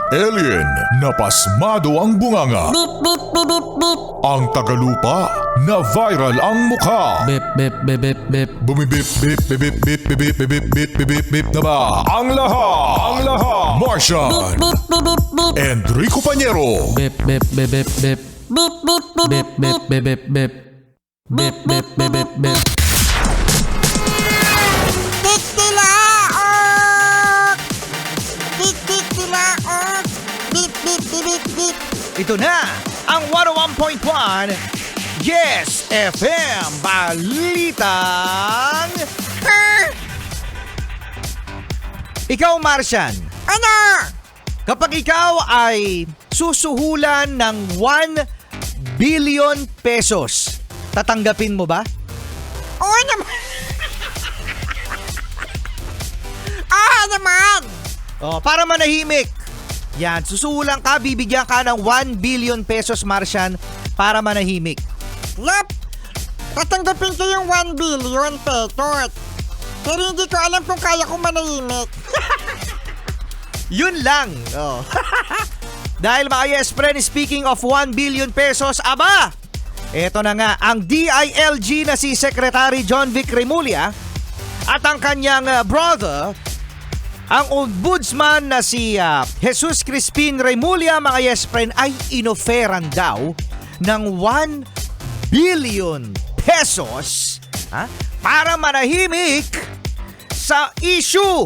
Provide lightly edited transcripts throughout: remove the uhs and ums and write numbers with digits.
Alien na pasmado ang bunganga. Beep, beep, beep, beep, beep. Ang tagalupa na viral ang mukha. Bip, bip, bip, bip, bip. Bumibip, bip, bip, bip, bip, bip, bip, bip, bip, bip, bip na ba? Ang lahat. Martian. Beep, beep, beep, beep. Enrico Pañero. Bip, bip, bip, bip, bip. Beep, beep, beep, Bip, bip, bip, bip, bip. Bip, bip, bip, bip, bip. Titilaok! Titilaok! Beep, beep, beep, beep, beep. Ito na ang 101.1 Yes FM Balitang Ikaw, Martian, Ano? kapag ikaw ay susuhulan ng 1 billion pesos, tatanggapin mo ba? Oo naman. Oo naman. Para manahimik. Yan, susuhulan ka, bibigyan ka ng 1 billion pesos, Martian, para manahimik. Lap, tatanggapin ko yung 1 billion pesos. Pero hindi ko alam kung kaya kong manahimik. Yun lang. Dahil mga yes friend, speaking of 1 billion pesos, aba! Eto na nga, ang DILG na si Secretary John Vic Remulla at ang kanyang brother, ang ombudsman na si Jesus Crispin Remulla, mga yes friend, ay inoferan daw ng 1 billion pesos para manahimik sa issue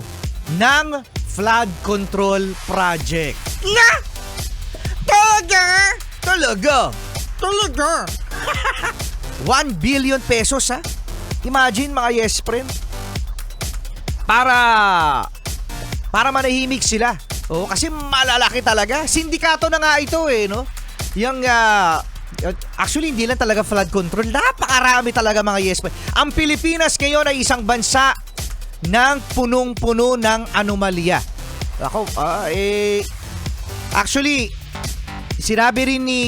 ng flood control project. Na? Talaga? Talaga? Talaga? 1 billion pesos Imagine mga yes friend. Para manahimik sila. Kasi malalaki talaga. Sindikato na nga ito no? Yung actually hindi lang talaga flood control. Napakarami talaga mga yes friend. Ang Pilipinas ngayon ay isang bansa ng punong-puno ng anomalya. Actually, sinabi rin ni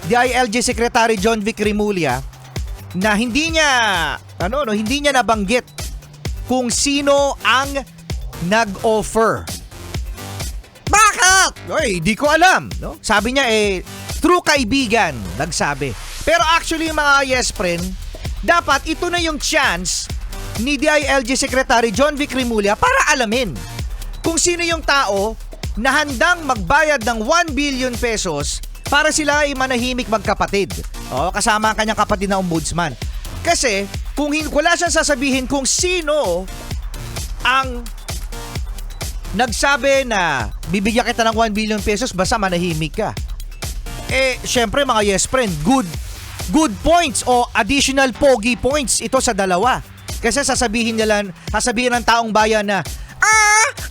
DILG Secretary John Vic Remulla na hindi niya nabanggit kung sino ang nag-offer. Bakit? Ay, di ko alam, no? Sabi niya true kaibigan, nagsabi. Pero actually mga yes friend, dapat ito na yung chance ni DILG Secretary John Vic Remulla para alamin kung sino yung tao na handang magbayad ng 1 billion pesos para sila ay manahimik magkapatid. Kasama ang kanyang kapatid na ombudsman. Kasi kung wala siyang sasabihin kung sino ang nagsabi na bibigyan kita ng 1 billion pesos basta manahimik ka. Syempre mga yes friend, good points o additional pogi points ito sa dalawa. Kasi sasabihin ng taong bayan na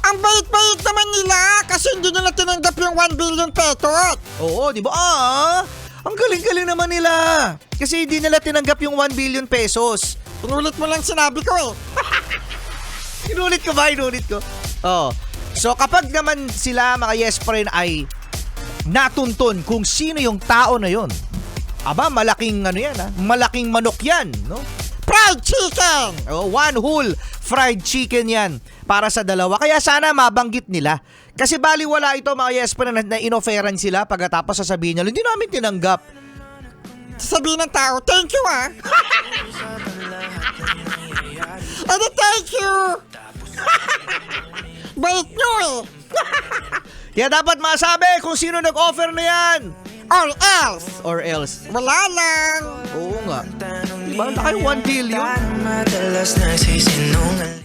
ang bait-bait naman nila kasi hindi nila tinanggap yung 1 billion pesos. Oo, di ba? Ang galing-galing naman nila. Kasi hindi nila tinanggap yung 1 billion pesos. Inulit mo lang sinabi ko Inulit ko ba? Inulit ko. So kapag naman sila mga yes friend ay natuntun kung sino yung tao na yon, aba malaking malaking manok yan, no? Fried chicken! One whole fried chicken yan para sa dalawa. Kaya sana mabanggit nila. Kasi baliwala ito mga yes friend na inoferan sila pagkatapos sasabihin nila, hindi namin tinanggap. Sabihin ng tao, thank you Ano thank you? Bait nyo Kaya dapat masabi kung sino nag-offer na yan. Or else. Wala lang. Oo nga. Diba? Laki 1 billion. Madalas nagsisinungaling.